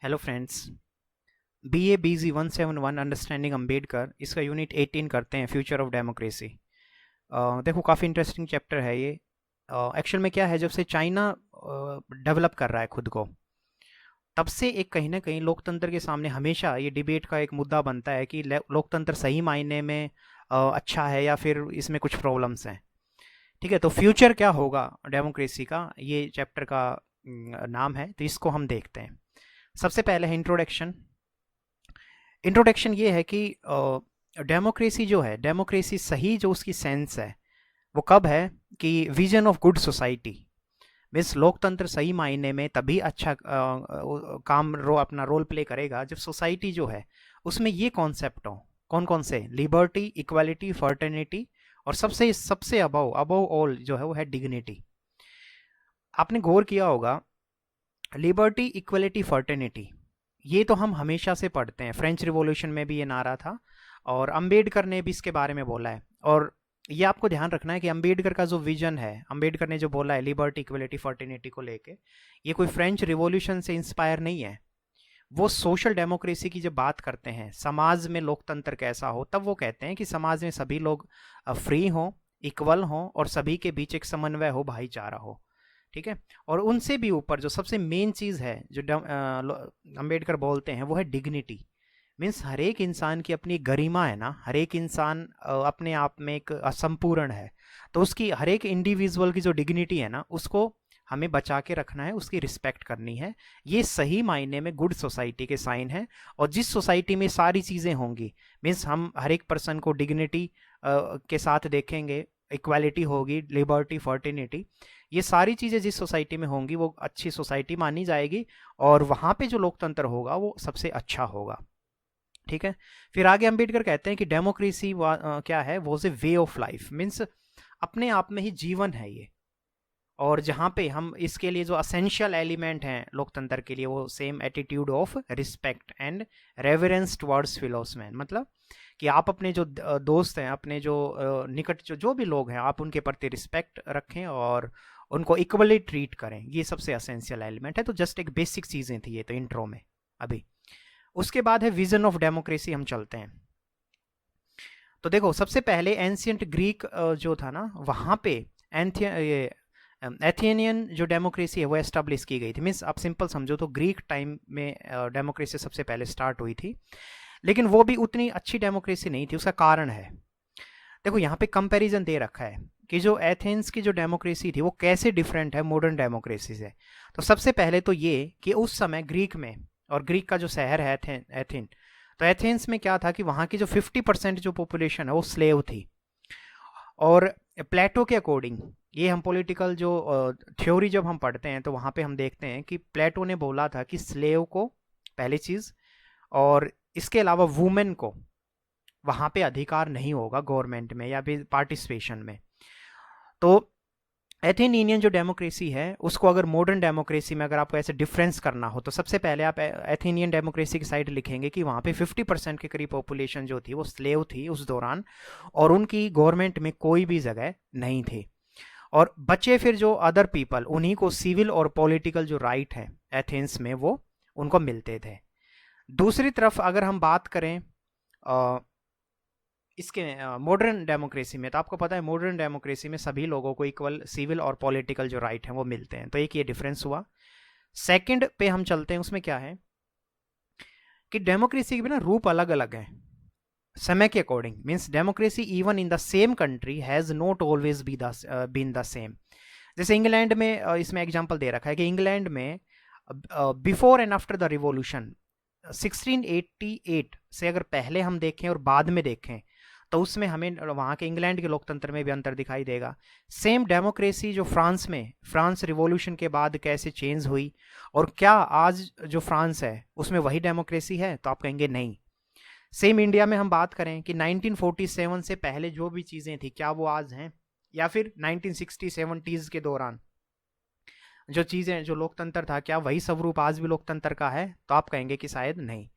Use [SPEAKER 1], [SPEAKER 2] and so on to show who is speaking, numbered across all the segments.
[SPEAKER 1] Hello friends. BA BZ 171 understanding Ambedkar, इसका unit 18 करते हैं, फ्यूचर ऑफ डेमोक्रेसी। देखो, काफ़ी इंटरेस्टिंग चैप्टर है ये। एक्चुअल में क्या है, जब से चाइना डेवलप कर रहा है खुद को, तब से एक कहीं ना कहीं लोकतंत्र के सामने हमेशा ये डिबेट का एक मुद्दा बनता है कि लोकतंत्र सही मायने में अच्छा है या फिर इसमें कुछ प्रॉब्लम्स हैं। ठीक है, तो फ्यूचर क्या होगा डेमोक्रेसी का, ये चैप्टर का नाम है, तो इसको हम देखते हैं। सबसे पहले है इंट्रोडक्शन। इंट्रोडक्शन ये है कि डेमोक्रेसी जो है, डेमोक्रेसी सही जो उसकी सेंस है वो कब है कि vision of good society means लोकतंत्र सही मायने में तभी अच्छा अपना रोल प्ले करेगा जब सोसाइटी जो है उसमें ये कॉन्सेप्ट हो। कौन कौन से? लिबर्टी, इक्वालिटी, फर्टर्निटी, और सबसे सबसे अबव अबव ऑल जो है वो है डिग्निटी। आपने गौर किया होगा, लिबर्टी, इक्वलिटी, फर्टर्निटी, ये तो हम हमेशा से पढ़ते हैं। फ्रेंच रिवॉल्यूशन में भी ये नारा था और अंबेडकर ने भी इसके बारे में बोला है। और ये आपको ध्यान रखना है कि अंबेडकर का जो विजन है, अंबेडकर ने जो बोला है लिबर्टी, इक्वलिटी, फर्टिनिटी को लेके, ये कोई फ्रेंच रिवॉल्यूशन से इंस्पायर नहीं है। वो सोशल डेमोक्रेसी की जब बात करते हैं, समाज में लोकतंत्र कैसा हो, तब वो कहते हैं कि समाज में सभी लोग फ्री हों, इक्वल हों और सभी के बीच एक समन्वय हो, भाईचारा हो। ठीक है, और उनसे भी ऊपर जो सबसे मेन चीज़ है जो अंबेडकर बोलते हैं वो है डिग्निटी। मीन्स हर एक इंसान की अपनी गरिमा है ना, हर एक इंसान अपने आप में एक असंपूर्ण है, तो उसकी हर एक इंडिविजुअल की जो डिग्निटी है ना, उसको हमें बचा के रखना है, उसकी रिस्पेक्ट करनी है। ये सही मायने में गुड सोसाइटी के साइन है। और जिस सोसाइटी में सारी चीज़ें होंगी, मीन्स हम हर एक पर्सन को डिग्निटी के साथ देखेंगे, इक्वालिटी होगी, लिबर्टी, फर्टिनिटी, ये सारी चीज़ें जिस सोसाइटी में होंगी वो अच्छी सोसाइटी मानी जाएगी और वहाँ पे जो लोकतंत्र होगा वो सबसे अच्छा होगा। ठीक है, फिर आगे अंबेडकर कहते हैं कि डेमोक्रेसी क्या है, वो ए वे ऑफ लाइफ, मीन्स अपने आप में ही जीवन है ये। और जहाँ पे हम इसके लिए जो असेंशियल एलिमेंट हैं लोकतंत्र के लिए, वो same attitude of respect and reverence towards फिलोसमैन, मतलब कि आप अपने जो दोस्त हैं, अपने जो निकट जो भी लोग हैं, आप उनके प्रति रिस्पेक्ट रखें और उनको इक्वली ट्रीट करें। ये सबसे असेंशियल एलिमेंट है। तो जस्ट एक बेसिक चीज़ें थी ये तो इंट्रो में। अभी उसके बाद है विजन ऑफ डेमोक्रेसी, हम चलते हैं। तो देखो, सबसे पहले एंशियंट ग्रीक जो था ना, वहाँ पे एथेनियन जो डेमोक्रेसी है वो एस्टेब्लिश की गई थी। मीन्स आप सिंपल समझो तो ग्रीक टाइम में डेमोक्रेसी सबसे पहले स्टार्ट हुई थी, लेकिन वो भी उतनी अच्छी डेमोक्रेसी नहीं थी। उसका कारण है, देखो यहाँ पे कंपैरिजन दे रखा है कि जो एथेंस की जो डेमोक्रेसी थी वो कैसे डिफरेंट है मॉडर्न डेमोक्रेसी से। तो सबसे पहले तो ये कि उस समय ग्रीक में, और ग्रीक का जो शहर है एथेन, तो एथेंस में क्या था कि वहाँ की जो 50% जो पॉपुलेशन है वो स्लेव थी। और प्लेटो के अकॉर्डिंग, ये हम पॉलिटिकल जो थ्योरी जब हम पढ़ते हैं तो वहाँ पे हम देखते हैं कि प्लेटो ने बोला था कि स्लेव को पहली चीज़, और इसके अलावा वुमेन को वहाँ पे अधिकार नहीं होगा गवर्नमेंट में या फिर पार्टिसिपेशन में। तो एथेनियन जो डेमोक्रेसी है उसको अगर मॉडर्न डेमोक्रेसी में अगर आपको ऐसे डिफरेंस करना हो, तो सबसे पहले आप एथेनियन डेमोक्रेसी की साइड लिखेंगे कि वहाँ पे 50% के करीब पॉपुलेशन जो थी वो स्लेव थी उस दौरान, और उनकी गवर्नमेंट में कोई भी जगह नहीं थी। और बचे फिर जो अदर पीपल, उन्हीं को सिविल और पॉलिटिकल जो राइट है एथेंस में वो उनको मिलते थे। दूसरी तरफ अगर हम बात करें इसके मॉडर्न डेमोक्रेसी में, तो आपको पता है मॉडर्न डेमोक्रेसी में सभी लोगों को इक्वल सिविल और पॉलिटिकल जो राइट हैं वो मिलते हैं। तो एक ये डिफरेंस हुआ। सेकंड पे हम चलते हैं, उसमें क्या है कि डेमोक्रेसी के भी ना रूप अलग अलग हैं समय के according. Means democracy even in the same country has not always been the same. जैसे इंग्लैंड में इसमें एग्जांपल दे रखा है कि इंग्लैंड में before and after the revolution 1688 से अगर पहले हम देखें और बाद में देखें, तो उसमें हमें वहाँ के इंग्लैंड के लोकतंत्र में भी अंतर दिखाई देगा। सेम डेमोक्रेसी जो फ्रांस में, फ्रांस रिवॉल्यूशन के बाद कैसे चेंज हुई, और क्या आज जो फ्रांस है उसमें वही डेमोक्रेसी है, तो आप कहेंगे नहीं। सेम इंडिया में हम बात करें कि 1947 से पहले जो भी चीज़ें थी क्या वो आज हैं, या फिर 1960-70s के दौरान जो चीज़ें, जो लोकतंत्र था, क्या वही स्वरूप आज भी लोकतंत्र का है, तो आप कहेंगे कि शायद नहीं।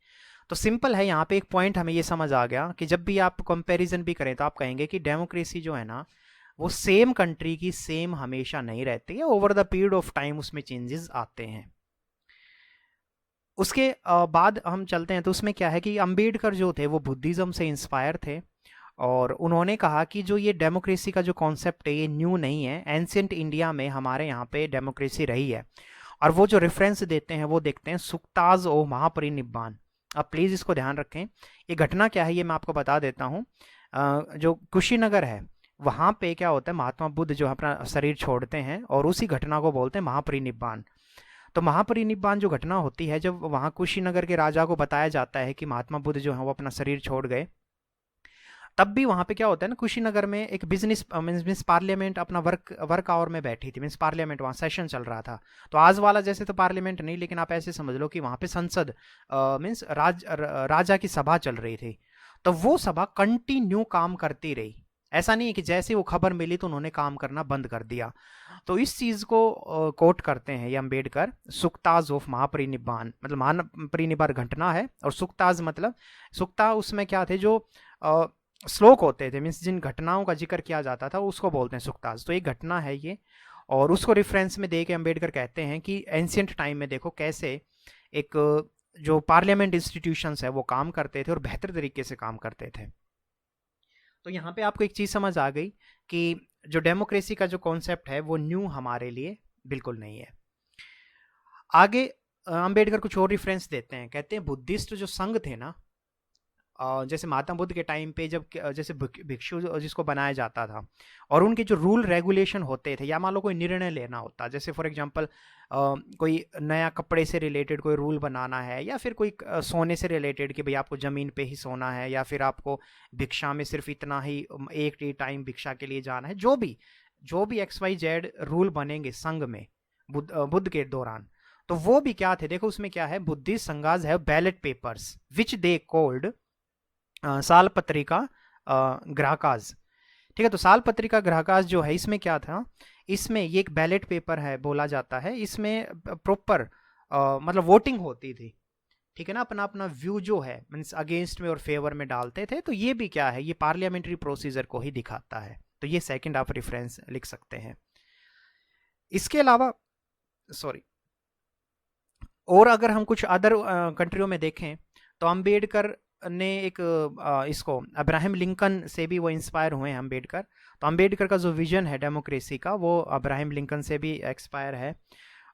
[SPEAKER 1] तो सिंपल है, यहाँ पे एक पॉइंट हमें ये समझ आ गया कि जब भी आप कंपैरिजन भी करें तो आप कहेंगे कि डेमोक्रेसी जो है ना वो सेम कंट्री की सेम हमेशा नहीं रहती है, over the period of time उसमें चेंजेस आते हैं। उसके बाद हम चलते हैं तो उसमें क्या है कि अंबेडकर जो थे वो बुद्धिज़्म से इंस्पायर थे, और उन्होंने कहा कि जो ये डेमोक्रेसी का जो कॉन्सेप्ट है ये न्यू नहीं है, एंशियंट इंडिया में हमारे यहाँ पे डेमोक्रेसी रही है। और वो जो रेफरेंस देते हैं वो देखते हैं सुक्ताज ओ महापरिनिब्बान। अब प्लीज़ इसको ध्यान रखें, ये घटना क्या है ये मैं आपको बता देता हूँ। जो कुशीनगर है वहाँ पे क्या होता है, महात्मा बुद्ध जो अपना शरीर छोड़ते हैं और उसी घटना को बोलते हैं महापरिनिब्बान। तो महापरिनिब्बान जो घटना होती है, जब वहाँ कुशीनगर के राजा को बताया जाता है कि महात्मा बुद्ध जो है वो अपना शरीर छोड़ गए, तब भी वहाँ पे क्या होता है ना, कुशीनगर में एक बिजनेस मीन्स पार्लियामेंट अपना वर्क आवर में बैठी थी, मीन्स पार्लियामेंट वहाँ सेशन चल रहा था। तो आज वाला जैसे तो पार्लियामेंट नहीं, लेकिन आप ऐसे समझ लो कि वहाँ पे संसद मीन्स राजा की सभा चल रही थी। तो वो सभा कंटिन्यू काम करती रही, ऐसा नहीं है कि जैसे वो खबर मिली तो उन्होंने काम करना बंद कर दिया। तो इस चीज़ को कोट करते हैं ये अम्बेडकर, सुक्ताज ऑफ महापरिनिब्बान, मतलब महापरिनिब्बान घटना है, और सुक्ताज मतलब सुक्ता उसमें क्या थे, जो श्लोक होते थे, मीन्स जिन घटनाओं का जिक्र किया जाता था उसको बोलते हैं सुक्ताज। तो एक घटना है ये, और उसको रेफरेंस में दे के अम्बेडकर कहते हैं कि एंशियंट टाइम में देखो कैसे एक जो पार्लियामेंट इंस्टीट्यूशंस है वो काम करते थे और बेहतर तरीके से काम करते थे। तो यहाँ पे आपको एक चीज़ समझ आ गई कि जो डेमोक्रेसी का जो कॉन्सेप्ट है वो न्यू हमारे लिए बिल्कुल नहीं है। आगे अम्बेडकर कुछ और रेफरेंस देते हैं, कहते हैं बुद्धिस्ट जो संघ थे ना, जैसे महात्मा बुद्ध के टाइम पे जब जैसे भिक्षु जिसको बनाया जाता था, और उनके जो रूल रेगुलेशन होते थे, या मान लो कोई निर्णय लेना होता, जैसे फॉर एग्जांपल कोई नया कपड़े से रिलेटेड कोई रूल बनाना है, या फिर कोई सोने से रिलेटेड कि भाई आपको ज़मीन पे ही सोना है, या फिर आपको भिक्षा में सिर्फ इतना ही एक टाइम भिक्षा के लिए जाना है, जो भी XYZ रूल बनेंगे संघ में बुद्ध के दौरान, तो वो भी क्या थे, देखो उसमें क्या है, बुद्धिस्ट संघाज है ballot papers which they cold साल पत्रिका ग्राहकाज। ठीक है, तो साल पत्रिका ग्राहकाज जो है इसमें क्या था, इसमें ये एक बैलेट पेपर है बोला जाता है, इसमें प्रॉपर मतलब वोटिंग होती थी, ठीक है ना, अपना अपना व्यू जो है मीन्स अगेंस्ट में और फेवर में डालते थे। तो ये भी क्या है, ये पार्लियामेंट्री प्रोसीजर को ही दिखाता है। तो ये सेकंड आप रेफरेंस लिख सकते हैं। इसके अलावा सॉरी, और अगर हम कुछ अदर कंट्रियों में देखें तो अम्बेडकर ने एक इसको अब्राहम लिंकन से भी वो इंस्पायर हुए हैं अम्बेडकर। तो अम्बेडकर का जो विजन है डेमोक्रेसी का वो अब्राहम लिंकन से भी एक्सपायर है,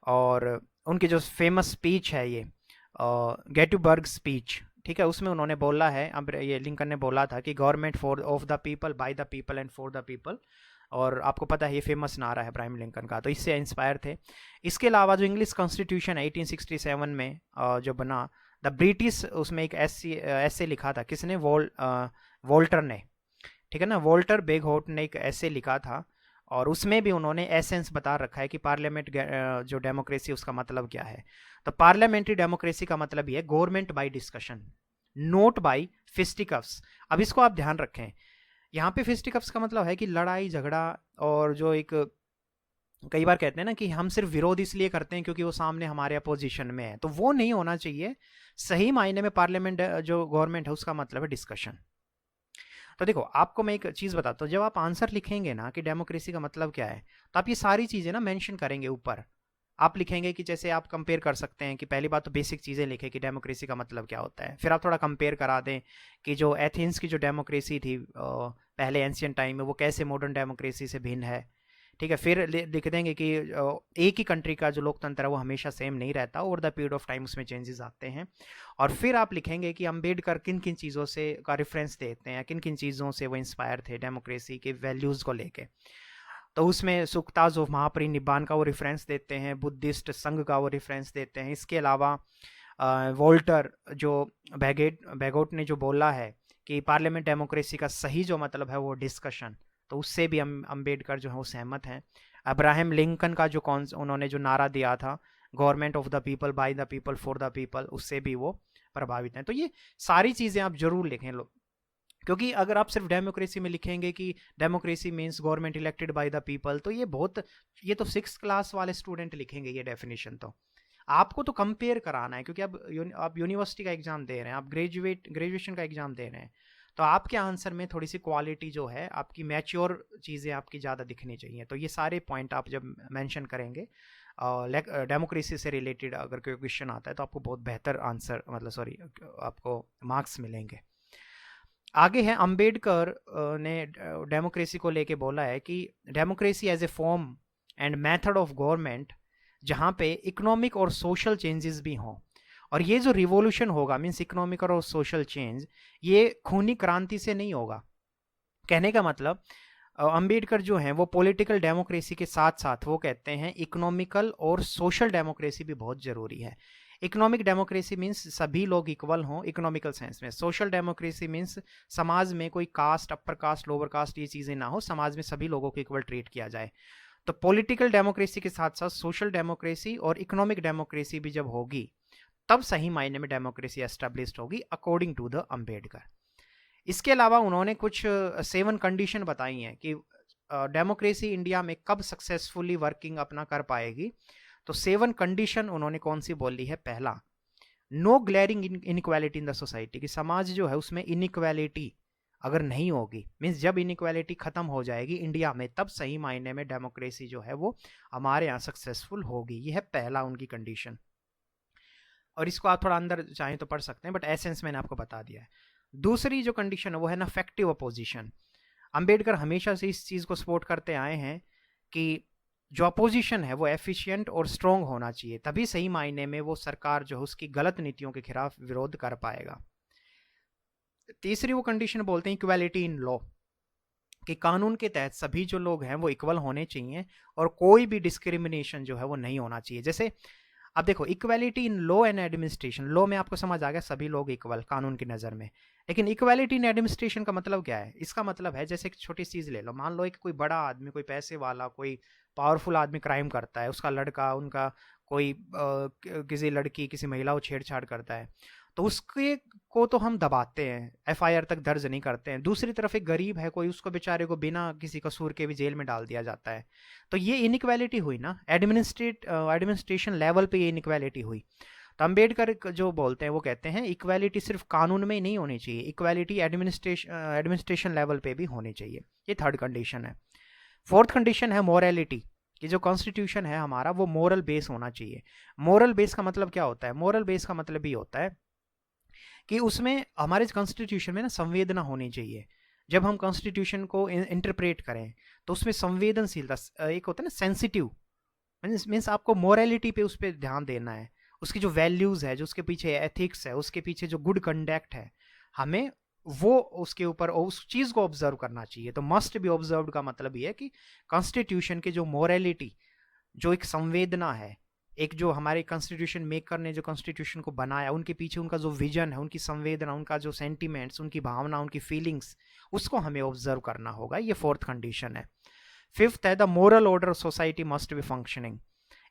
[SPEAKER 1] और उनकी जो फेमस स्पीच है ये गेटुबर्ग स्पीच, ठीक है, उसमें उन्होंने बोला है, अब ये लिंकन ने बोला था कि government for of the people by the people and for the people. और आपको पता है ये फेमस नारा है अब्राहम लिंकन का, तो इससे इंस्पायर थे। इसके अलावा जो इंग्लिश कॉन्स्टिट्यूशन 1867 में जो बना द ब्रिटिश, उसमें एक ऐसे लिखा था, किसने, वोल्टर ने, ठीक है ना, वोल्टर बेगहोट ने एक ऐसे लिखा था, और उसमें भी उन्होंने एसेंस बता रखा है कि पार्लियामेंट जो डेमोक्रेसी उसका मतलब क्या है। तो पार्लियामेंट्री डेमोक्रेसी का मतलब ये है government by discussion, not by fisticuffs. अब इसको आप ध्यान रखें, यहाँ पे फिस्टिकफ्स का मतलब है कि लड़ाई झगड़ा, और जो एक कई बार कहते हैं ना कि हम सिर्फ विरोध इसलिए करते हैं क्योंकि वो सामने हमारे अपोजिशन में है, तो वो नहीं होना चाहिए। सही मायने में पार्लियामेंट जो गवर्नमेंट है उसका मतलब है डिस्कशन। तो देखो आपको मैं एक चीज़ बताता हूँ, जब आप आंसर लिखेंगे ना कि डेमोक्रेसी का मतलब क्या है, तो आप ये सारी चीज़ें ना मेंशन करेंगे ऊपर। आप लिखेंगे कि जैसे आप कंपेयर कर सकते हैं कि पहली बात तो बेसिक चीज़ें लिखें कि डेमोक्रेसी का मतलब क्या होता है, फिर आप थोड़ा कंपेयर करा दें कि जो एथेंस की जो डेमोक्रेसी थी पहले एंशियंट टाइम में, वो कैसे मॉडर्न डेमोक्रेसी से भिन्न है। ठीक है, फिर लिख देंगे कि एक ही कंट्री का जो लोकतंत्र है वो हमेशा सेम नहीं रहता, over the period of time उसमें चेंजेस आते हैं। और फिर आप लिखेंगे कि अम्बेडकर किन किन चीज़ों से का रेफरेंस देते हैं, किन किन चीज़ों से वो इंस्पायर थे डेमोक्रेसी के वैल्यूज़ को लेके। तो उसमें सुक्ताज ऑफ महापरिनिब्बान का वो रेफरेंस देते हैं, बुद्धिस्ट संघ का वो रेफरेंस देते हैं। इसके अलावा वोल्टर जो बैगोट ने जो बोला है कि पार्लियामेंट डेमोक्रेसी का सही जो मतलब है वो डिस्कशन, तो उससे भी अम्बेडकर जो है वो सहमत हैं। अब्राहम लिंकन का जो उन्होंने जो नारा दिया था, government of the people by the people for the people, उससे भी वो प्रभावित हैं। तो ये सारी चीज़ें आप जरूर लिखें लोग, क्योंकि अगर आप सिर्फ डेमोक्रेसी में लिखेंगे कि democracy means government elected by the people, तो ये तो 6th क्लास वाले स्टूडेंट लिखेंगे ये डेफिनेशन। तो आपको तो कंपेयर कराना है, क्योंकि आप यूनिवर्सिटी का एग्जाम दे रहे हैं, आप ग्रेजुएशन का एग्जाम दे रहे हैं, तो आपके आंसर में थोड़ी सी क्वालिटी जो है आपकी मैच्योर चीज़ें आपकी ज़्यादा दिखनी चाहिए। तो ये सारे पॉइंट आप जब मेंशन करेंगे डेमोक्रेसी से रिलेटेड अगर कोई क्वेश्चन आता है तो आपको बहुत बेहतर आंसर, मतलब सॉरी, आपको मार्क्स मिलेंगे। आगे है, अंबेडकर ने डेमोक्रेसी को लेके बोला है कि democracy as a form and method of government जहाँ पे इकोनॉमिक और सोशल चेंजेस भी हों, और ये जो रिवॉल्यूशन होगा मीन्स इकोनॉमिक और सोशल चेंज, ये खूनी क्रांति से नहीं होगा। कहने का मतलब अंबेडकर जो हैं वो पॉलिटिकल डेमोक्रेसी के साथ साथ वो कहते हैं इकोनॉमिकल और सोशल डेमोक्रेसी भी बहुत ज़रूरी है। इकोनॉमिक डेमोक्रेसी मीन्स सभी लोग इक्वल हों इकोनॉमिकल सेंस में। सोशल डेमोक्रेसी मीन्स समाज में कोई caste, upper caste, lower caste ये चीज़ें ना हो, समाज में सभी लोगों को इक्वल ट्रीट किया जाए। तो पॉलिटिकल डेमोक्रेसी के साथ साथ सोशल डेमोक्रेसी और इकोनॉमिक डेमोक्रेसी भी जब होगी तब सही मायने में डेमोक्रेसी एस्टेब्लिश्ड होगी अकॉर्डिंग टू द अंबेडकर। इसके अलावा उन्होंने कुछ 7 कंडीशन बताई हैं कि डेमोक्रेसी इंडिया में कब सक्सेसफुली वर्किंग अपना कर पाएगी। तो 7 कंडीशन उन्होंने कौन सी बोली है? पहला, no glaring inequality in the society, कि समाज जो है उसमें इनइक्वालिटी अगर नहीं होगी, मीन्स जब इनइक्वालिटी खत्म हो जाएगी इंडिया में तब सही मायने में डेमोक्रेसी जो है वो हमारे यहाँ सक्सेसफुल होगी। ये है पहला उनकी कंडीशन, और इसको आप थोड़ा अंदर चाहें तो पढ़ सकते हैं, बट एसेंस मैंने आपको बता दिया है। दूसरी जो कंडीशन है वो है ना इफेक्टिव अपोजिशन। अंबेडकर हमेशा से इस चीज़ को सपोर्ट करते आए हैं कि जो अपोजिशन है वो एफिशिएंट और स्ट्रॉन्ग होना चाहिए, तभी सही मायने में वो सरकार जो है उसकी गलत नीतियों के खिलाफ विरोध कर पाएगा। तीसरी वो कंडीशन बोलते हैं इक्वालिटी इन लॉ, कि कानून के तहत सभी जो लोग हैं वो इक्वल होने चाहिए और कोई भी डिस्क्रिमिनेशन जो है वो नहीं होना चाहिए। जैसे अब देखो, equality in law and administration, law में आपको समझ आ गया सभी लोग इक्वल कानून की नज़र में, लेकिन इक्वालिटी इन एडमिनिस्ट्रेशन का मतलब क्या है? इसका मतलब है जैसे एक छोटी चीज़ ले लो, मान लो एक कोई बड़ा आदमी, कोई पैसे वाला, कोई पावरफुल आदमी क्राइम करता है, उसका लड़का, उनका कोई किसी लड़की, किसी महिला को छेड़छाड़ करता है, तो उसके को तो हम दबाते हैं, एफआईआर तक दर्ज नहीं करते हैं। दूसरी तरफ एक गरीब है कोई, उसको बेचारे को बिना किसी कसूर के भी जेल में डाल दिया जाता है। तो ये इनइक्वालिटी हुई ना, एडमिनिस्ट्रेशन लेवल पे ये इनइक्वालिटी हुई। तो अंबेडकर जो बोलते हैं वो कहते हैं इक्वालिटी सिर्फ कानून में ही नहीं होनी चाहिए, इक्वालिटी एडमिनिस्ट्रेशन लेवल पे भी होनी चाहिए। ये थर्ड कंडीशन है। फोर्थ कंडीशन है मॉरलिटी, कि जो कॉन्स्टिट्यूशन है हमारा वो मोरल बेस होना चाहिए। मोरल बेस का मतलब क्या होता है? मोरल बेस का मतलब ये होता है कि उसमें हमारे कॉन्स्टिट्यूशन में ना संवेदना होनी चाहिए। जब हम कॉन्स्टिट्यूशन को इंटरप्रेट करें तो उसमें संवेदनशीलता, एक होता है ना सेंसिटिव, मीन्स आपको मोरालिटी पे उस पर ध्यान देना है, उसकी जो वैल्यूज़ है, जो उसके पीछे एथिक्स है, उसके पीछे जो गुड कंडक्ट है, हमें वो उसके ऊपर उस चीज़ को ऑब्जर्व करना चाहिए। तो मस्ट बी ऑब्जर्व का मतलब ये है कि कॉन्स्टिट्यूशन की जो मोरालिटी, जो एक संवेदना है, एक जो हमारे कॉन्स्टिट्यूशन मेकर ने जो कॉन्स्टिट्यूशन को बनाया, उनके पीछे उनका जो विजन है, उनकी संवेदना, उनका जो सेंटिमेंट्स, उनकी भावना, उनकी फीलिंग्स, उसको हमें ऑब्जर्व करना होगा। ये फोर्थ कंडीशन है। फिफ्थ है the moral order of society must be functioning.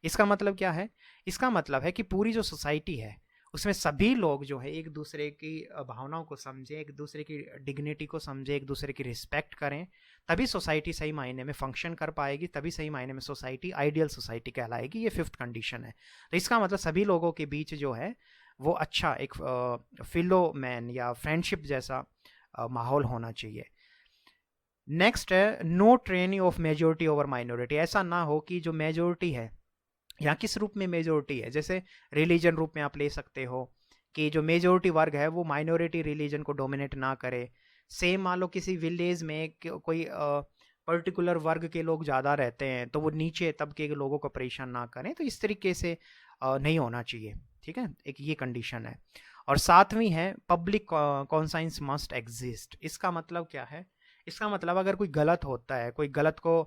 [SPEAKER 1] इसका मतलब क्या है? इसका मतलब है कि पूरी जो सोसाइटी है उसमें सभी लोग जो है एक दूसरे की भावनाओं को समझें, एक दूसरे की डिग्निटी को समझें, एक दूसरे की रिस्पेक्ट करें, तभी सोसाइटी सही मायने में फंक्शन कर पाएगी, तभी सही मायने में सोसाइटी आइडियल सोसाइटी कहलाएगी। ये फिफ्थ कंडीशन है। तो इसका मतलब सभी लोगों के बीच जो है वो अच्छा एक फिलो मैन या फ्रेंडशिप जैसा माहौल होना चाहिए। नेक्स्ट है no tyranny of majority over minority. ऐसा ना हो कि जो मेजोरिटी है, यहाँ किस रूप में मेजोरिटी है, जैसे रिलीजन रूप में आप ले सकते हो कि जो मेजोरिटी वर्ग है वो माइनॉरिटी रिलीजन को डोमिनेट ना करे। सेम मान लो किसी विलेज में कोई पर्टिकुलर वर्ग के लोग ज़्यादा रहते हैं तो वो नीचे तबके के लोगों को परेशान ना करें, तो इस तरीके से नहीं होना चाहिए। ठीक है, एक ये कंडीशन है। और सातवीं है पब्लिक कॉन्साइंस मस्ट एग्जिस्ट। इसका मतलब क्या है? इसका मतलब अगर कोई गलत होता है, कोई गलत को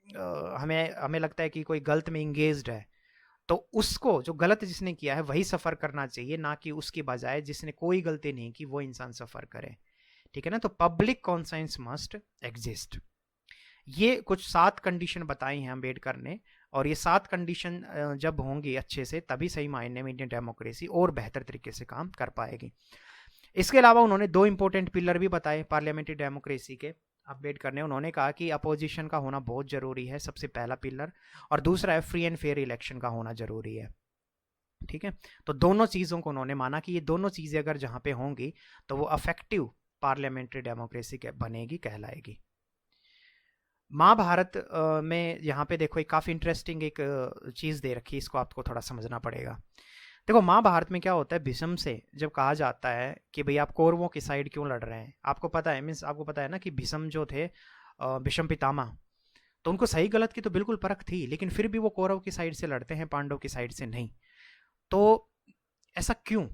[SPEAKER 1] हमें लगता है कि कोई गलत में इंगेज्ड है, तो उसको जो गलत जिसने किया है वही सफ़र करना चाहिए, ना कि उसकी बजाय जिसने कोई गलती नहीं की वो इंसान सफ़र करे। ठीक है ना? तो पब्लिक कॉन्साइंस मस्ट एग्जिस्ट। ये कुछ 7 कंडीशन बताई हैं अम्बेडकर ने, और ये 7 कंडीशन जब होंगी अच्छे से तभी सही मायने में इंडियन डेमोक्रेसी और बेहतर तरीके से काम कर पाएगी। इसके अलावा उन्होंने 2 इंपॉर्टेंट पिलर भी बताए पार्लियामेंट्री डेमोक्रेसी के अम्बेडकर ने। उन्होंने कहा कि अपोजिशन का होना बहुत ज़रूरी है, सबसे पहला पिलर, और दूसरा है फ्री एंड फेयर इलेक्शन का होना ज़रूरी है। ठीक है, तो दोनों चीज़ों को उन्होंने माना कि ये दोनों चीज़ें अगर जहाँ पे होंगी तो वो अफेक्टिव पार्लियामेंट्री डेमोक्रेसी के बनेगी, कहलाएगी। महाभारत में यहाँ पे देखो एक काफ़ी इंटरेस्टिंग एक चीज़ दे रखी है, इसको आपको थोड़ा समझना पड़ेगा। देखो महाभारत में क्या होता है, भीष्म से जब कहा जाता है कि भाई आप कौरवों की साइड क्यों लड़ रहे हैं, आपको पता है, मीन्स आपको पता है ना कि भीष्म जो थे, भीष्म पितामह, तो उनको सही गलत की तो बिल्कुल परख थी, लेकिन फिर भी वो कौरव की साइड से लड़ते हैं, पांडव की साइड से नहीं। तो ऐसा क्यों?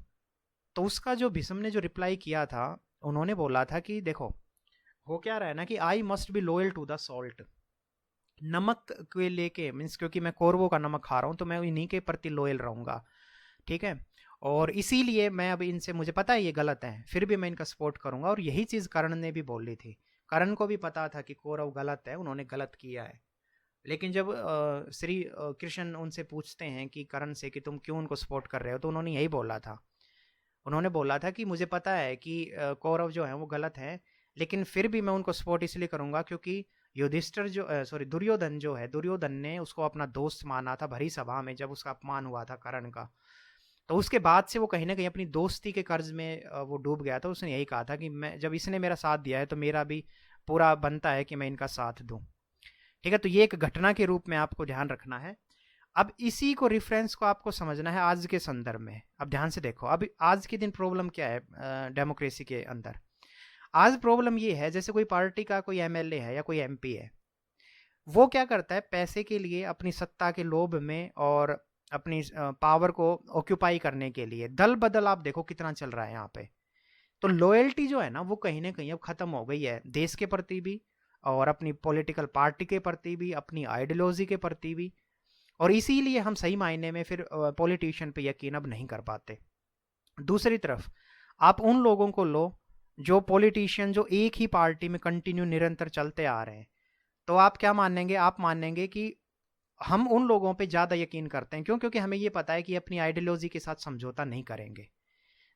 [SPEAKER 1] तो उसका जो भीष्म ने जो रिप्लाई किया था, उन्होंने बोला था कि देखो, हो क्या रहा है ना कि I must be loyal to the salt. नमक के लेके, मीन्स क्योंकि मैं कौरवों का नमक खा रहा हूँ तो मैं इन्हीं के प्रति लॉयल रहूंगा, ठीक है। और इसीलिए मैं अब इनसे, मुझे पता है ये गलत है, फिर भी मैं इनका सपोर्ट करूंगा। और यही चीज कर्ण ने भी बोली थी। कर्ण को भी पता था कि कौरव गलत है, उन्होंने गलत किया है। लेकिन जब श्री कृष्ण उनसे पूछते हैं कि कर्ण से कि तुम क्यों उनको सपोर्ट कर रहे हो, तो उन्होंने यही बोला था। उन्होंने बोला था कि मुझे पता है कि कौरव जो है वो गलत है, लेकिन फिर भी मैं उनको सपोर्ट इसलिए करूंगा क्योंकि युधिष्ठिर जो, सॉरी, दुर्योधन जो है, दुर्योधन ने उसको अपना दोस्त माना था भरी सभा में जब उसका अपमान हुआ था कर्ण का। तो उसके बाद से वो कहीं ना कहीं अपनी दोस्ती के कर्ज में वो डूब गया था। उसने यही कहा था कि मैं, जब इसने मेरा साथ दिया है तो मेरा भी पूरा बनता है कि मैं इनका साथ दूं, ठीक है। तो ये एक घटना के रूप में आपको ध्यान रखना है। अब इसी को, रेफरेंस को आपको समझना है आज के संदर्भ में। अब ध्यान से देखो, अब आज के दिन प्रॉब्लम क्या है डेमोक्रेसी के अंदर। आज प्रॉब्लम ये है, जैसे कोई पार्टी का कोई एमएलए है या कोई एमपी है, वो क्या करता है, पैसे के लिए, अपनी सत्ता के लोभ में और अपनी पावर को ऑक्यूपाई करने के लिए दल बदल आप देखो कितना चल रहा है यहाँ पे। तो लॉयल्टी जो है ना वो कहीं ना कहीं अब खत्म हो गई है, देश के प्रति भी और अपनी पॉलिटिकल पार्टी के प्रति भी, अपनी आइडियोलॉजी के प्रति भी। और इसीलिए हम सही मायने में फिर पॉलिटिशियन पे यकीन अब नहीं कर पाते। दूसरी तरफ आप उन लोगों को लो जो पॉलिटिशियन जो एक ही पार्टी में कंटिन्यू निरंतर चलते आ रहे हैं, तो आप क्या मानेंगे, आप मानेंगे कि हम उन लोगों पे ज़्यादा यकीन करते हैं। क्यों? क्योंकि हमें ये पता है कि अपनी आइडियोलॉजी के साथ समझौता नहीं करेंगे।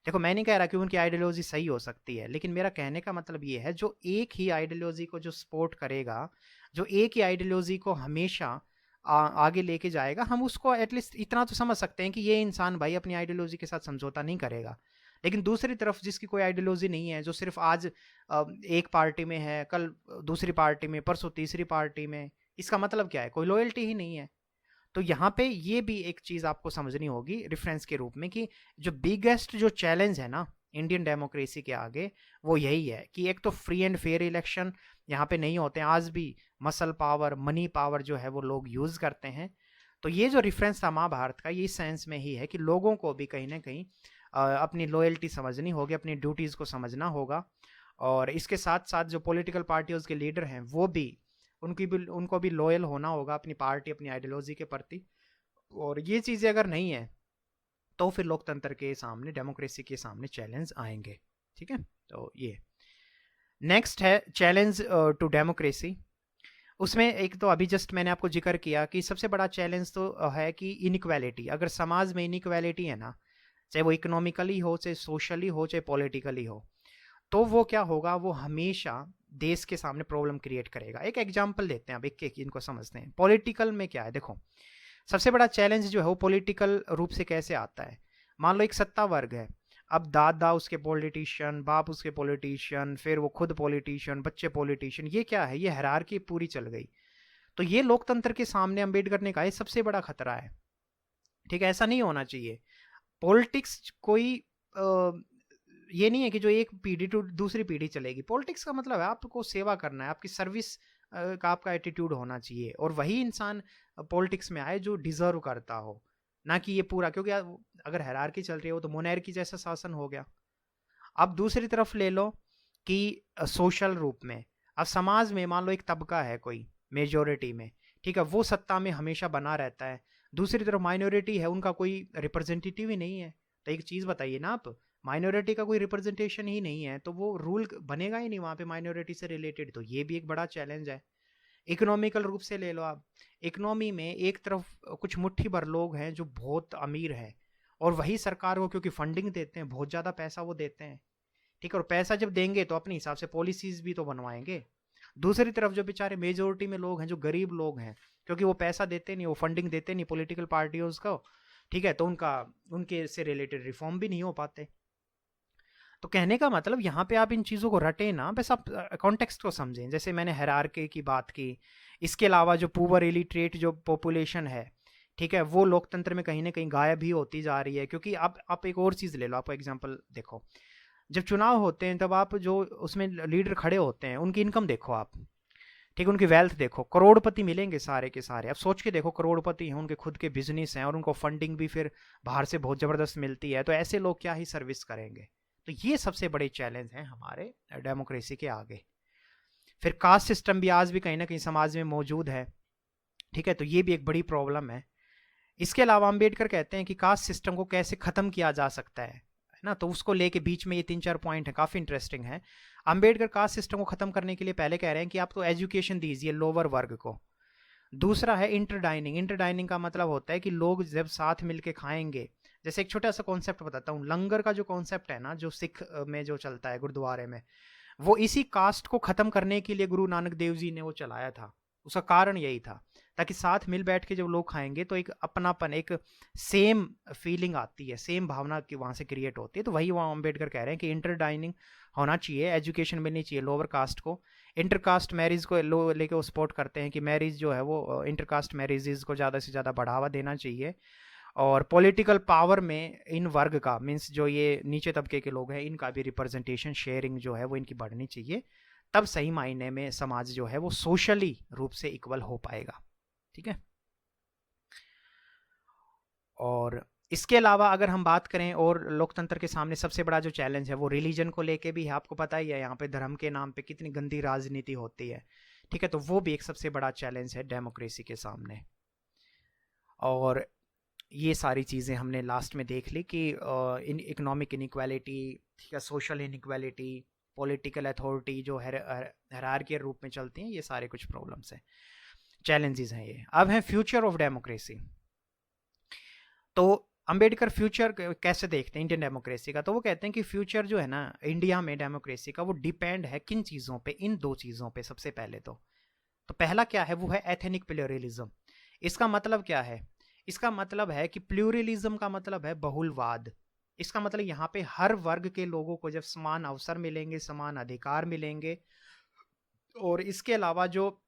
[SPEAKER 1] देखो, मैं नहीं कह रहा कि उनकी आइडियोलॉजी सही हो सकती है, लेकिन मेरा कहने का मतलब ये है, जो एक ही आइडियोलॉजी को जो सपोर्ट करेगा, जो एक ही आइडियोलॉजी को हमेशा आगे लेके जाएगा, हम उसको एटलीस्ट इतना तो समझ सकते हैं कि ये इंसान भाई अपनी आइडियोलॉजी के साथ समझौता नहीं करेगा। लेकिन दूसरी तरफ जिसकी कोई आइडियोलॉजी नहीं है, जो सिर्फ आज एक पार्टी में है, कल दूसरी पार्टी में, परसों तीसरी पार्टी में, इसका मतलब क्या है? कोई लॉयल्टी ही नहीं है। तो यहाँ पे ये भी एक चीज़ आपको समझनी होगी रेफरेंस के रूप में कि जो बिगेस्ट जो चैलेंज है ना इंडियन डेमोक्रेसी के आगे, वो यही है कि एक तो फ्री एंड फेयर इलेक्शन यहाँ पे नहीं होते हैं। आज भी मसल पावर, मनी पावर जो है वो लोग यूज़ करते हैं। तो ये जो रेफरेंस था महाभारत का, ये इस सेंस में ही है कि लोगों को भी कहीं ना कहीं अपनी लॉयल्टी समझनी होगी, अपनी ड्यूटीज़ को समझना होगा। और इसके साथ साथ जो पॉलिटिकल पार्टीज के लीडर हैं वो भी, उनको भी लॉयल होना होगा अपनी पार्टी, अपनी आइडियोलॉजी के प्रति। और ये चीज़ें अगर नहीं है तो फिर लोकतंत्र के सामने, डेमोक्रेसी के सामने चैलेंज आएंगे, ठीक है। तो ये नेक्स्ट है चैलेंज टू डेमोक्रेसी। उसमें एक तो अभी जस्ट मैंने आपको जिक्र किया कि सबसे बड़ा चैलेंज तो है कि इनइक्वालिटी। अगर समाज में इनइक्वालिटी है ना, चाहे वो इकोनॉमिकली हो, चाहे सोशली हो, चाहे पॉलिटिकली हो, तो वो क्या होगा, वो हमेशा देश के सामने प्रॉब्लम क्रिएट करेगा। एक एग्जांपल लेते हैं, अब एक एक इनको समझते हैं। पॉलिटिकल में क्या है, देखो, सबसे बड़ा चैलेंज जो है वो पॉलिटिकल रूप से कैसे आता है। मान लो एक सत्ता वर्ग है, अब दादा उसके पॉलिटिशियन, बाप उसके पॉलिटिशियन, फिर वो खुद पॉलिटिशियन, बच्चे पॉलिटिशियन, ये क्या है, ये हायरार्की पूरी चल गई। तो ये लोकतंत्र के सामने अम्बेडकर ने कहा, ये सबसे बड़ा खतरा है, ठीक है। ऐसा नहीं होना चाहिए। पॉलिटिक्स कोई ये नहीं है कि जो एक पीढ़ी टू दूसरी पीढ़ी चलेगी। पॉलिटिक्स का मतलब है आपको सेवा करना है, आपकी सर्विस का आपका एटीट्यूड होना चाहिए, और वही इंसान पॉलिटिक्स में आए जो डिजर्व करता हो, ना कि ये पूरा, क्योंकि अगर हायरार्की चल रही है वो तो मोनेर्की जैसा शासन हो गया। अब दूसरी तरफ ले लो कि सोशल रूप में, अब समाज में मान लो एक तबका है कोई मेजोरिटी में, ठीक है, वो सत्ता में हमेशा बना रहता है। दूसरी तरफ माइनॉरिटी है, उनका कोई रिप्रेजेंटेटिव ही नहीं है। तो एक चीज़ बताइए ना आप, माइनॉरिटी का कोई रिप्रेजेंटेशन ही नहीं है तो वो रूल बनेगा ही नहीं वहाँ पे माइनॉरिटी से रिलेटेड। तो ये भी एक बड़ा चैलेंज है। इकोनॉमिकल रूप से ले लो आप, इकोनॉमी में एक तरफ कुछ मुट्ठी भर लोग हैं जो बहुत अमीर हैं, और वही सरकार को क्योंकि फंडिंग देते हैं, बहुत ज़्यादा पैसा वो देते हैं, ठीक है। और पैसा जब देंगे तो अपने हिसाब से पॉलिसीज भी तो बनवाएंगे। दूसरी तरफ जो बेचारे मेजोरिटी में लोग हैं, जो गरीब लोग हैं, क्योंकि वो पैसा देते नहीं, वो फंडिंग देते नहीं पॉलिटिकल पार्टियों को, ठीक है, तो उनका, उनके से रिलेटेड रिफॉर्म भी नहीं हो पाते। तो कहने का मतलब यहाँ पे आप इन चीज़ों को रटें ना, बस आप कॉन्टेक्स्ट को समझें। जैसे मैंने हायरार्की की बात की, इसके अलावा जो पुअर इलिटरेट जो पॉपुलेशन है, ठीक है, वो लोकतंत्र में कहीं ना कहीं गायब ही होती जा रही है। क्योंकि आप एक और चीज़ ले लो, आप एग्जांपल देखो, जब चुनाव होते हैं तब आप जो उसमें लीडर खड़े होते हैं उनकी इनकम देखो आप, ठीक है, उनकी वेल्थ देखो, करोड़पति मिलेंगे सारे के सारे। अब सोच के देखो, करोड़पति हैं, उनके खुद के बिजनेस हैं और उनको फंडिंग भी फिर बाहर से बहुत ज़बरदस्त मिलती है, तो ऐसे लोग क्या ही सर्विस करेंगे। तो ये सबसे बड़े चैलेंज हैं हमारे डेमोक्रेसी के आगे। फिर कास्ट सिस्टम भी आज भी कहीं ना कहीं समाज में मौजूद है, ठीक है, तो ये भी एक बड़ी प्रॉब्लम है। इसके अलावा अम्बेडकर कहते हैं कि कास्ट सिस्टम को कैसे ख़त्म किया जा सकता है ना, तो उसको लेके बीच में ये 3-4 पॉइंट है, काफ़ी इंटरेस्टिंग है। अम्बेडकर कास्ट सिस्टम को ख़त्म करने के लिए पहले कह रहे हैं कि आप तो एजुकेशन दीजिए लोअर वर्ग को। दूसरा है इंटर डाइनिंग। इंटर डाइनिंग का मतलब होता है कि लोग जब साथ मिलके खाएंगे, जैसे एक छोटा सा कॉन्सेप्ट बताता हूँ, लंगर का जो कॉन्सेप्ट है ना, जो सिख में जो चलता है गुरुद्वारे में, वो इसी कास्ट को ख़त्म करने के लिए गुरु नानक देव जी ने वो चलाया था। उसका कारण यही था, ताकि साथ मिल बैठ के जब लोग खाएंगे तो एक अपनापन, एक सेम फीलिंग आती है, सेम भावना की वहाँ से क्रिएट होती है। तो वही वहाँ अम्बेडकर कह रहे हैं कि इंटर डाइनिंग होना चाहिए, एजुकेशन मिलनी चाहिए लोअर कास्ट को। इंटर कास्ट मैरिज को लेके वो सपोर्ट करते हैं कि मैरिज जो है वो इंटर कास्ट मैरिजेज को ज़्यादा से ज़्यादा बढ़ावा देना चाहिए। और पॉलिटिकल पावर में इन वर्ग का, मीन्स जो ये नीचे तबके के लोग हैं, इनका भी रिप्रेजेंटेशन शेयरिंग जो है वो इनकी बढ़नी चाहिए। तब सही मायने में समाज जो है वो सोशली रूप से इक्वल हो पाएगा, ठीक है। और इसके अलावा अगर हम बात करें, और लोकतंत्र के सामने सबसे बड़ा जो चैलेंज है वो रिलीजन को लेके भी है। आपको पता ही है यहाँ पे धर्म के नाम पे कितनी गंदी राजनीति होती है, ठीक है, तो वो भी एक सबसे बड़ा चैलेंज है डेमोक्रेसी के सामने। और ये सारी चीज़ें हमने लास्ट में देख ली कि इन इकोनॉमिक इनइक्वालिटी, ठीक है, सोशल इनइक्वालिटी, पॉलिटिकल अथॉरिटी जो हायरार्कियल रूप में चलती हैं, ये सारे कुछ प्रॉब्लम्स हैं, चैलेंजेस हैं ये। अब है फ्यूचर ऑफ डेमोक्रेसी। तो अंबेडकर फ्यूचर कैसे देखते हैं इंडियन डेमोक्रेसी का, तो वो कहते हैं कि फ्यूचर जो है ना इंडिया में डेमोक्रेसी का, वो डिपेंड है किन चीज़ों पे, इन दो चीज़ों पे। सबसे पहले तो पहला क्या है, वो है एथनिक प्लूरलिज्म। इसका मतलब क्या है, इसका मतलब है कि प्लूरलिज्म का मतलब है बहुलवाद। इसका मतलब यहाँ पे हर वर्ग के लोगों को जब समान अवसर मिलेंगे, समान अधिकार मिलेंगे, और इसके अलावा जो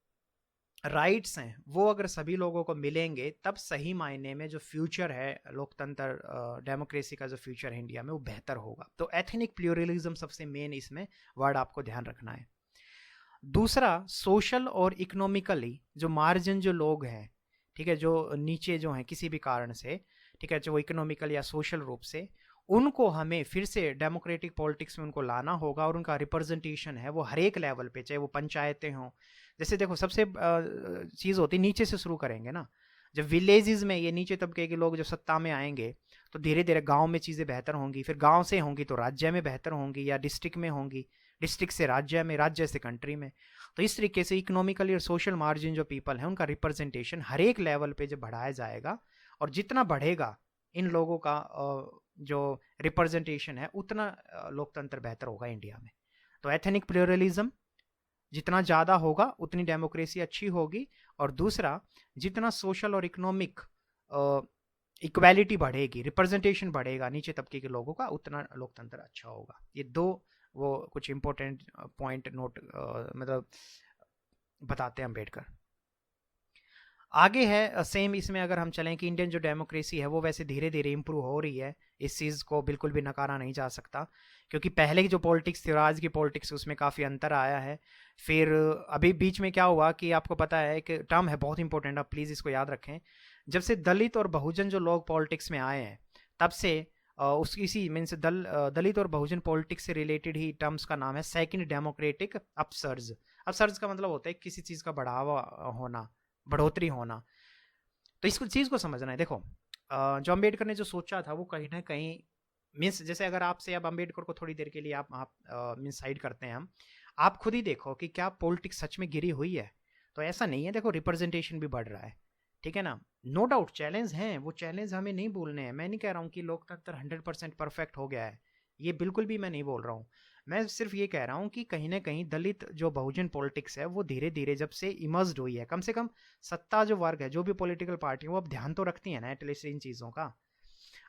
[SPEAKER 1] राइट्स हैं वो अगर सभी लोगों को मिलेंगे, तब सही मायने में जो फ्यूचर है लोकतंत्र डेमोक्रेसी का, जो फ्यूचर है इंडिया में, वो बेहतर होगा। तो एथनिक प्लूरलिज्म सबसे मेन इसमें वर्ड आपको ध्यान रखना है। दूसरा, सोशल और इकोनॉमिकली जो मार्जिन जो लोग हैं, ठीक है, जो नीचे जो हैं किसी भी कारण से, ठीक है, जो वो इकोनॉमिकल या सोशल रूप से, उनको हमें फिर से डेमोक्रेटिक पॉलिटिक्स में उनको लाना होगा, और उनका रिप्रेजेंटेशन है वो हर एक लेवल पे, चाहे वो पंचायतें हों। जैसे देखो, सबसे चीज़ होती, नीचे से शुरू करेंगे ना, जब विलेजेस में ये नीचे तबके के लोग जब सत्ता में आएंगे, तो धीरे धीरे गांव में चीज़ें बेहतर होंगी, फिर गांव से होंगी तो राज्य में बेहतर होंगी, या डिस्ट्रिक्ट में होंगी, डिस्ट्रिक्ट से राज्य में, राज्य से कंट्री में। तो इस तरीके से इकोनॉमिकली और सोशल मार्जिन जो पीपल हैं, उनका रिप्रेजेंटेशन हर एक लेवल पे जब बढ़ाया जाएगा, और जितना बढ़ेगा इन लोगों का जो रिप्रेजेंटेशन है, उतना लोकतंत्र बेहतर होगा इंडिया में। तो एथनिक प्लूरलिज्म जितना ज़्यादा होगा उतनी डेमोक्रेसी अच्छी होगी। और दूसरा, जितना सोशल और इकोनॉमिक इक्वालिटी बढ़ेगी, रिप्रेजेंटेशन बढ़ेगा नीचे तबके के लोगों का, उतना लोकतंत्र अच्छा होगा। ये दो वो कुछ इंपॉर्टेंट पॉइंट नोट मतलब बताते हैं अम्बेडकर। आगे है सेम इसमें अगर हम चलें कि इंडियन जो डेमोक्रेसी है वो वैसे धीरे धीरे इम्प्रूव हो रही है, इस चीज़ को बिल्कुल भी नकारा नहीं जा सकता, क्योंकि पहले की जो पॉलिटिक्स थी और आज की पॉलिटिक्स, उसमें काफ़ी अंतर आया है। फिर अभी बीच में क्या हुआ कि आपको पता है, एक टर्म है बहुत इंपॉर्टेंट, आप प्लीज़ इसको याद रखें। जब से दलित और बहुजन जो लोग पॉलिटिक्स में आए हैं, तब से उस इसी मीन्स दलित और बहुजन पॉलिटिक्स से रिलेटेड ही टर्म्स का नाम है सेकंड डेमोक्रेटिक अपसर्ज। अपसर्ज का मतलब होता है किसी चीज़ का बढ़ावा होना, बढ़ोतरी होना। तो इसको चीज़ को समझना है। देखो, जो अम्बेडकर ने जो सोचा था वो कहीं ना कहीं, मीन्स जैसे अगर आपसे अब अम्बेडकर को थोड़ी देर के लिए आप मीन्स साइड करते हैं हम, आप खुद ही देखो कि क्या पॉलिटिक्स सच में गिरी हुई है। तो ऐसा नहीं है, देखो रिप्रेजेंटेशन भी बढ़ रहा है, ठीक है ना। नो डाउट चैलेंज हैं, वो चैलेंज हमें नहीं भूलने हैं। मैं नहीं कह रहा हूँ कि लोकतंत्र 100% परफेक्ट हो गया है, ये बिल्कुल भी मैं नहीं बोल रहा हूँ। मैं सिर्फ ये कह रहा हूँ कि कहीं ना कहीं दलित जो बहुजन पॉलिटिक्स है वो धीरे धीरे जब से इमर्ज्ड हुई है, कम से कम सत्ता जो वर्ग है, जो भी पॉलिटिकल पार्टी है, वो अब ध्यान तो रखती है ना एटलीस्ट इन चीज़ों का।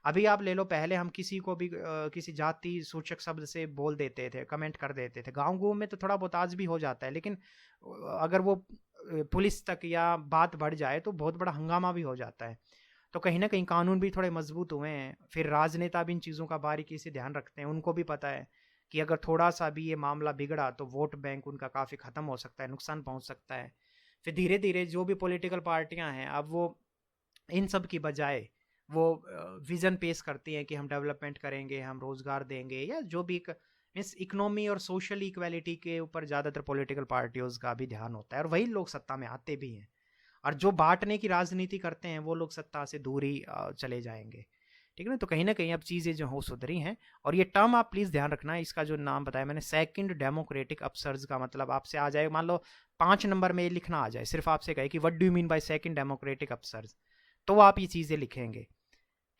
[SPEAKER 1] अभी आप ले लो, पहले हम किसी को भी किसी जाति सूचक शब्द से बोल देते थे, कमेंट कर देते थे, गाँव में तो थोड़ा बहुत आज भी हो जाता है, लेकिन अगर वो पुलिस तक या बात बढ़ जाए तो बहुत बड़ा हंगामा भी हो जाता है। तो कहीं न कहीं कानून भी थोड़े मजबूत हुए हैं, फिर राजनेता भी इन चीज़ों का बारीकी से ध्यान रखते हैं, उनको भी पता है कि अगर थोड़ा-सा भी ये मामला बिगड़ा तो वोट बैंक उनका काफ़ी ख़त्म हो सकता है, नुकसान पहुँच सकता है। फिर धीरे-धीरे जो भी पॉलिटिकल पार्टियाँ हैं, अब वो इन सब की बजाय वो विज़न पेश करती हैं कि हम डेवलपमेंट करेंगे, हम रोज़गार देंगे, या जो भी एक मीन्स इकोनॉमी और सोशल इक्वालिटी के ऊपर ज़्यादातर पॉलिटिकल पार्टियों का भी ध्यान होता है, और वही लोग सत्ता में आते भी हैं। और जो बाँटने की राजनीति करते हैं वो लोग सत्ता से दूर ही चले जाएँगे। ठीक है ना? तो कहीं न कहीं अब चीज़ें जो हैं सुधरी हैं, और ये टर्म आप प्लीज़ ध्यान रखना, इसका जो नाम बताया मैंने सेकंड डेमोक्रेटिक अपसर्ज का मतलब आपसे आ जाए, मान लो 5 नंबर में ये लिखना आ जाए, सिर्फ़ आपसे कहे कि what do you mean by second democratic upsurge? तो आप ये चीज़ें लिखेंगे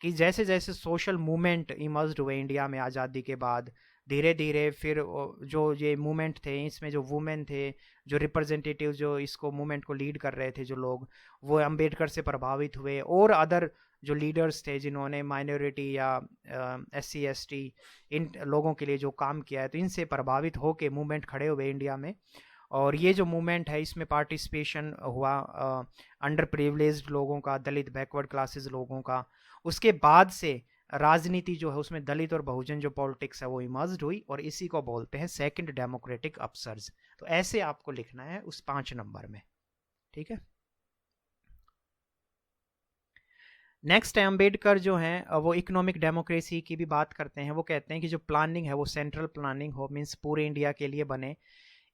[SPEAKER 1] कि जैसे-जैसे सोशल मूवमेंट इमर्ज्ड हुए इंडिया में आज़ादी के बाद, धीरे-धीरे फिर जो ये मूवमेंट थे, इसमें जो वुमेन थे, जो रिप्रेजेंटेटिव जो इसको मूवमेंट को लीड कर रहे थे जो लोग, वो अंबेडकर से प्रभावित हुए, और अदर जो लीडर्स थे जिन्होंने माइनॉरिटी या एससी एसटी इन लोगों के लिए जो काम किया है, तो इनसे प्रभावित होके मूवमेंट खड़े हुए इंडिया में। और ये जो मूवमेंट है इसमें पार्टिसिपेशन हुआ अंडर प्रिविलेज्ड लोगों का, दलित बैकवर्ड क्लासेस लोगों का। उसके बाद से राजनीति जो है उसमें दलित और बहुजन जो पॉलिटिक्स है वो इमर्ज्ड हुई, और इसी को बोलते हैं सेकंड डेमोक्रेटिक अपसर्ज। तो ऐसे आपको लिखना है उस 5 नंबर में। ठीक है। नेक्स्ट है अम्बेडकर जो हैं वो इकोनॉमिक डेमोक्रेसी की भी बात करते हैं। वो कहते हैं कि जो प्लानिंग है वो सेंट्रल प्लानिंग हो, मीन्स पूरे इंडिया के लिए बने।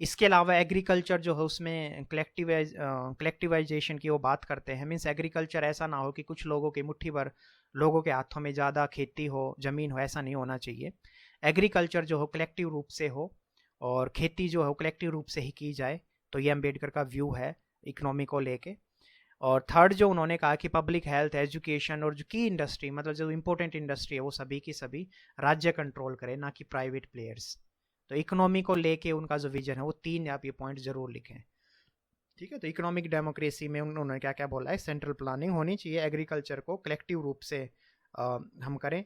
[SPEAKER 1] इसके अलावा एग्रीकल्चर जो है उसमें कलेक्टिवाइजेशन की वो बात करते हैं, मीन्स एग्रीकल्चर ऐसा ना हो कि कुछ लोगों की मुट्ठी भर लोगों के हाथों में ज़्यादा खेती हो, ज़मीन हो, ऐसा नहीं होना चाहिए। एग्रीकल्चर जो हो कलेक्टिव रूप से हो, और खेती जो हो कलेक्टिव रूप से ही की जाए। तो ये अम्बेडकर का व्यू है इकोनॉमी को लेके। और थर्ड जो उन्होंने कहा कि पब्लिक हेल्थ, एजुकेशन और जो की इंडस्ट्री, मतलब जो इंपॉर्टेंट इंडस्ट्री है वो सभी की सभी राज्य कंट्रोल करे, ना कि प्राइवेट प्लेयर्स। तो इकोनॉमी को लेके उनका जो विजन है वो 3 आप ये पॉइंट जरूर लिखें। ठीक है। तो इकोनॉमिक डेमोक्रेसी में उन्होंने क्या क्या बोला है, सेंट्रल प्लानिंग होनी चाहिए, एग्रीकल्चर को कलेक्टिव रूप से हम करें।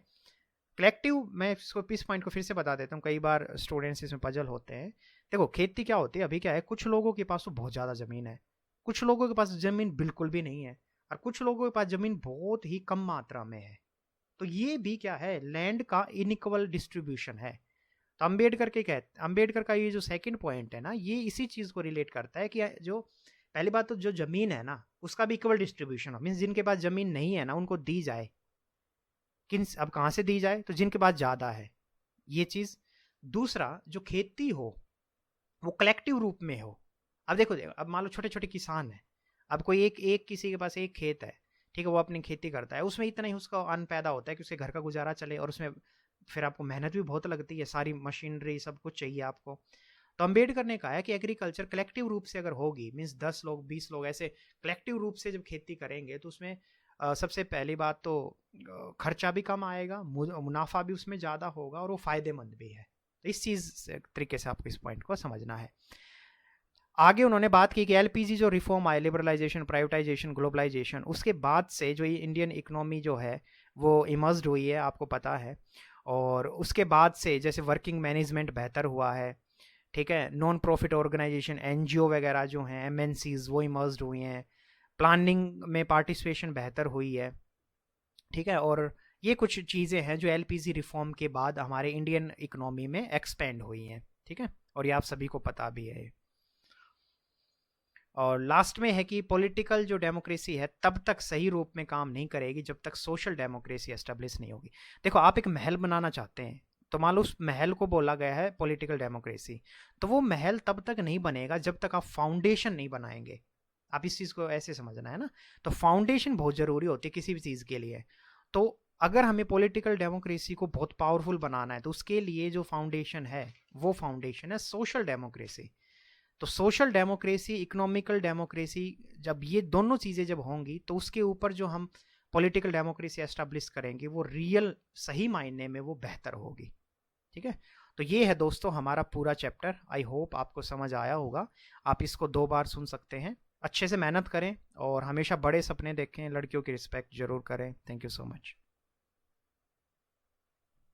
[SPEAKER 1] कलेक्टिव, मैं इसको इस पॉइंट को फिर से बता देता हूँ, कई बार स्टूडेंट्स इसमें पजल होते हैं। देखो खेती क्या होती है, अभी क्या है, कुछ लोगों के पास तो बहुत ज़्यादा ज़मीन है, कुछ लोगों के पास ज़मीन बिल्कुल भी नहीं है, और कुछ लोगों के पास ज़मीन बहुत ही कम मात्रा में है। तो ये भी क्या है, लैंड का इनइक्वल डिस्ट्रीब्यूशन है। तो अम्बेडकर का ये जो सेकंड पॉइंट है ना, ये इसी चीज़ को रिलेट करता है कि जो पहली बात तो जो ज़मीन है ना उसका भी इक्वल डिस्ट्रीब्यूशन हो, मीन्स जिनके पास ज़मीन नहीं है ना उनको दी जाए। अब कहाँ से दी जाए, तो जिनके पास ज़्यादा है, ये चीज़। दूसरा, जो खेती हो वो कलेक्टिव रूप में हो। अब देखो, अब मान लो छोटे छोटे किसान हैं, अब कोई एक एक किसी के पास एक खेत है, ठीक है, वो अपनी खेती करता है, उसमें इतना ही उसका अन्न पैदा होता है कि उसके घर का गुजारा चले, और उसमें फिर आपको मेहनत भी बहुत लगती है, सारी मशीनरी सब कुछ चाहिए आपको। तो अम्बेडकर ने कहा है कि एग्रीकल्चर कलेक्टिव रूप से अगर होगी, मीन्स 10 लोग 20 लोग ऐसे कलेक्टिव रूप से जब खेती करेंगे, तो उसमें सबसे पहली बात तो खर्चा भी कम आएगा, मुनाफा भी उसमें ज़्यादा होगा, और वो फ़ायदेमंद भी है। तो इस चीज़ तरीके से आपको इस पॉइंट को समझना है। आगे उन्होंने बात की कि एलपीजी जो रिफॉर्म आए, लिबरलाइजेशन, प्राइवेटाइजेशन, ग्लोबलाइजेशन, उसके बाद से जो ये इंडियन इकोनॉमी जो है वो इमर्ज्ड हुई है, आपको पता है। और उसके बाद से जैसे वर्किंग मैनेजमेंट बेहतर हुआ है, ठीक है, नॉन प्रॉफिट ऑर्गेनाइजेशन, एनजीओ वगैरह जो हैं, एमएनसीज, वो इमर्ज्ड हुई हैं, प्लानिंग में पार्टिसिपेशन बेहतर हुई है। ठीक है। और ये कुछ चीज़ें हैं जो एलपीजी रिफॉर्म के बाद हमारे इंडियन इकोनॉमी में एक्सपेंड हुई हैं। ठीक है। और ये आप सभी को पता भी है। और लास्ट में है कि पॉलिटिकल जो डेमोक्रेसी है तब तक सही रूप में काम नहीं करेगी जब तक सोशल डेमोक्रेसी एस्टेब्लिश नहीं होगी। देखो, आप एक महल बनाना चाहते हैं, तो मान लो उस महल को बोला गया है पॉलिटिकल डेमोक्रेसी, तो वो महल तब तक नहीं बनेगा जब तक आप फाउंडेशन नहीं बनाएंगे। आप इस चीज़ को ऐसे समझना है ना। तो फाउंडेशन बहुत ज़रूरी होती है किसी भी चीज़ के लिए। तो अगर हमें पॉलिटिकल डेमोक्रेसी को बहुत पावरफुल बनाना है, तो उसके लिए जो फाउंडेशन है वो फाउंडेशन है सोशल डेमोक्रेसी। तो सोशल डेमोक्रेसी, इकोनॉमिकल डेमोक्रेसी, जब ये दोनों चीज़ें जब होंगी, तो उसके ऊपर जो हम पॉलिटिकल डेमोक्रेसी एस्टेब्लिश करेंगे वो रियल सही मायने में वो बेहतर होगी। ठीक है। तो ये है दोस्तों हमारा पूरा चैप्टर। आई होप आपको समझ आया होगा। आप इसको 2 बार सुन सकते हैं। अच्छे से मेहनत करें और हमेशा बड़े सपने देखें, लड़कियों की रिस्पेक्ट जरूर करें। Thank you so much.